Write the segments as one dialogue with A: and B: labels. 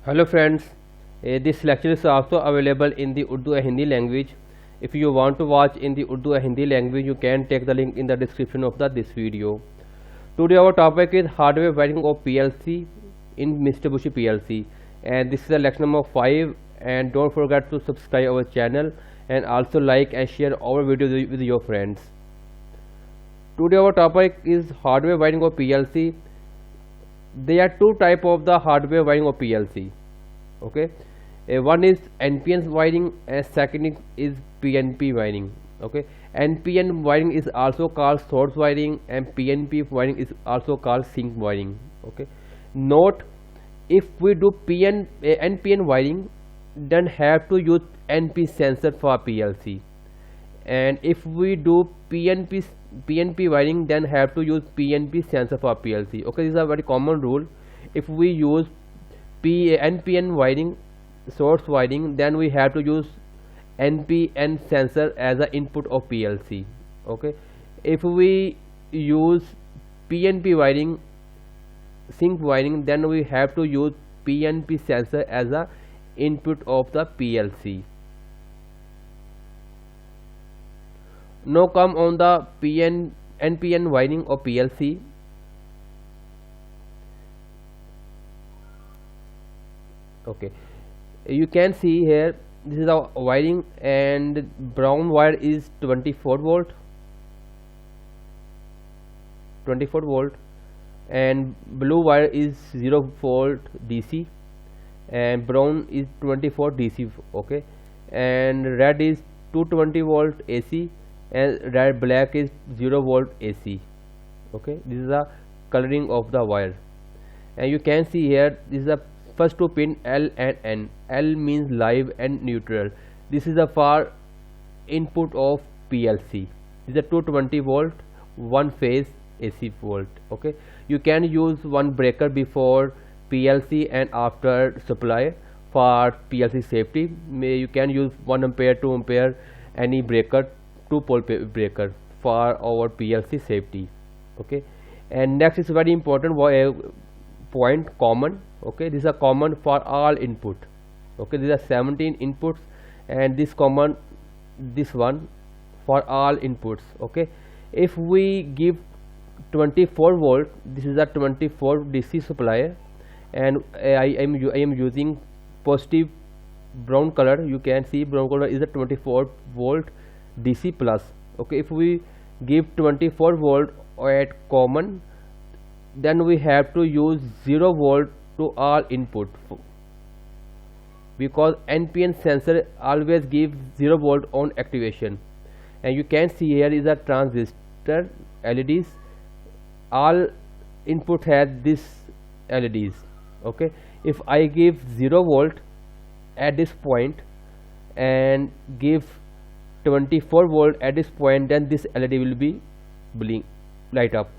A: Hello friends, this lecture is also available in the Urdu and Hindi language. If you want to watch in the Urdu and Hindi language, you can take the link in the description of this video. Today our topic is hardware wiring of PLC in Mitsubishi PLC, and this is the lecture number 5. And don't forget to subscribe our channel and also like and share our videos with your friends. Today our topic is hardware wiring of PLC. There are two types of the hardware wiring of PLC. Okay, one is NPN wiring and second is PNP wiring. Okay, NPN wiring is also called source wiring and PNP wiring is also called sink wiring. Okay, note, if we do NPN wiring, then have to use NP sensor for PLC, and if we do PNP wiring, then have to use PNP sensor for PLC. Okay, this is a very common rule. If we use NPN wiring, source wiring, then we have to use NPN sensor as an input of PLC. Okay, if we use PNP wiring, sink wiring, then we have to use PNP sensor as a input of the PLC. Now come on the NPN wiring of PLC. Okay, you can see here, this is the wiring, and brown wire is 24 volt, and blue wire is 0 volt DC, and brown is 24 DC. Okay, and red is 220 volt AC, and black is 0 volt AC. Okay, this is the coloring of the wire, and you can see here, this is the first two pin L and N. L means live and neutral. This is the for input of PLC. This is a 220 volt one phase AC volt. Okay, you can use one breaker before PLC and after supply for PLC safety. You can use 1 ampere, 2 ampere, any breaker, 2 pole breaker for our PLC safety. Okay, and next is very important point, common. Okay, this is a common for all input. Okay, these are 17 inputs, and this common, this one for all inputs. Okay, if we give 24 volt, this is a 24 DC supply, and I am using positive brown color. You can see brown color is a 24 volt DC plus. Okay, if we give 24 volt at common, then we have to use 0 volt to all input, because NPN sensor always gives 0 volt on activation. And you can see here is a transistor LEDs. All input has this LEDs. Okay, if I give 0 volt at this point and give 24 volt at this point, then this LED will be light up.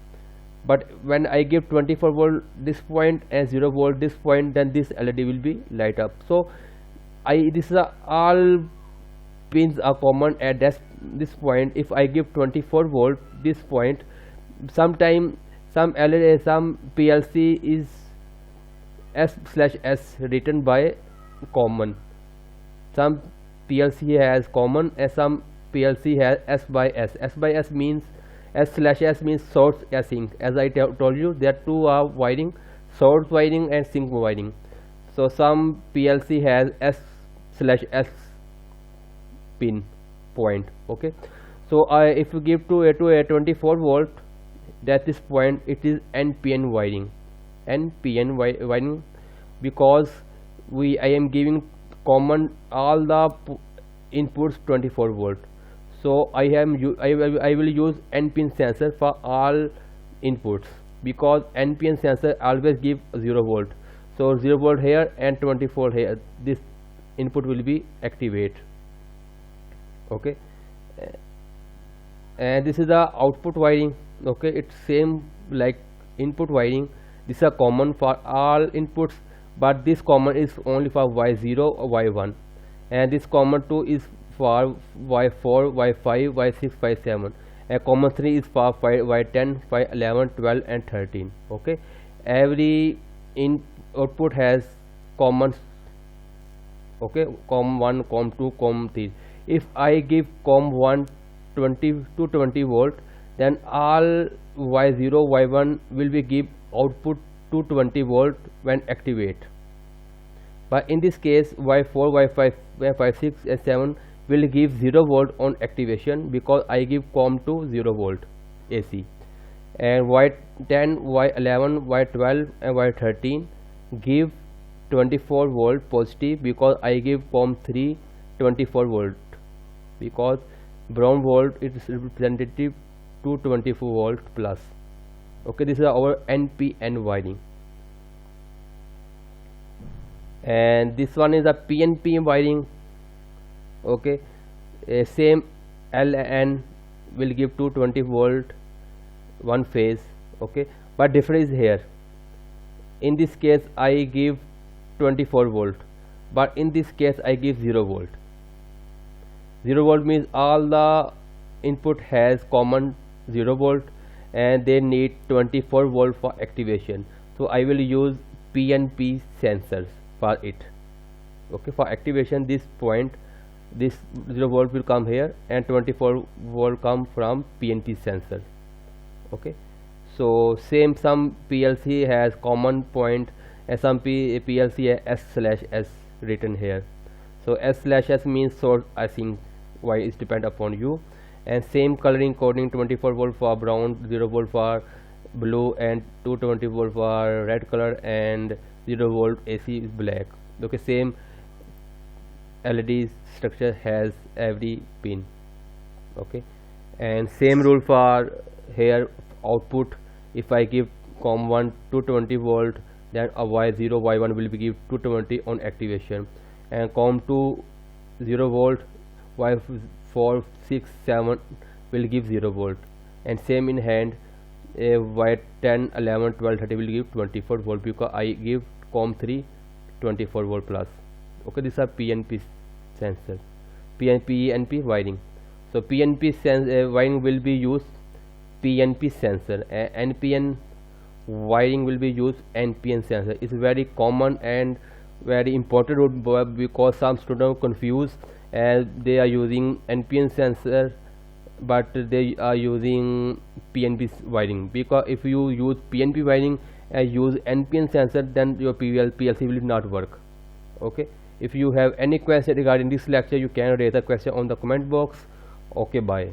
A: But when I give 24 volt this point and 0 volt this point, then this LED will be light up. So this is all pins are common at this point. If I give 24 volt this point, sometime some LED, some PLC is S/S written by common. Some PLC has common and some PLC has S/S. S/S means S/S means source and sink. As I told you, there are two wiring, source wiring and sink wiring. So some PLC has S/S pin point. Okay, so if you give to a 24 volt, at this point it is NPN wiring. NPN wiring, because I am giving common all the inputs 24 volt. So I will use NPN sensor for all inputs, because NPN sensor always give 0 volt. So 0 volt here and 24 here, this input will be activate. Okay, and this is the output wiring. Okay, it's same like input wiring. This is a common for all inputs, but this common is only for Y0 or Y1, and this common 2 is for Y4, Y5, Y6, Y7, and common 3 is for Y10, Y11, 12 and 13. Okay, every output has common, okay, COM1, COM2, COM3. If I give COM1 220 volt, then all Y0 Y1 will be give output 220 volt when activate. But in this case Y4 Y5 Y5 6 and 7 will give 0 volt on activation, because I give COM2 0 volt AC. And Y10 Y11 Y12 and Y13 give 24 volt positive, because I give COM3 24 volt, because brown volt is representative to 24 volt plus. Okay, this is our NPN wiring. And this one is a PNP wiring. Okay, same LN will give 220 volt one phase. Okay, but difference is here. In this case I give 24 volt, but in this case I give 0 volt. 0 volt means all the input has common 0 volt and they need 24 volt for activation. So I will use PNP sensors for it. Okay, for activation this point, this 0 volt will come here and 24 volt come from PNP sensor. Okay, so same, some PLC has common point and some PLC has S/S written here. So S/S means source, I think why is depend upon you. And same coloring coding, 24 volt for brown, 0 volt for blue, and 220 volt for red color, and 0 volt AC is black. Okay, same LED structure has every pin. Okay, and same rule for here output. If I give COM1 220 volt, then a Y0 Y1 will be give 220 on activation, and COM2 0 volt, Y4 6 7 will give 0 volt, and same in hand Y10 11 12 30 will give 24 volt, because I give COM3 24 volt plus. Okay, these are PNP sensors, PNP wiring. So PNP wiring will be used PNP sensor, NPN wiring will be used NPN sensor. It's very common and very important, because some students confused as they are using NPN sensor but they are using PNP wiring. Because if you use PNP wiring and use NPN sensor, then your PLC will not work. Okay, if you have any question regarding this lecture, you can raise a question on the comment box. Okay, bye.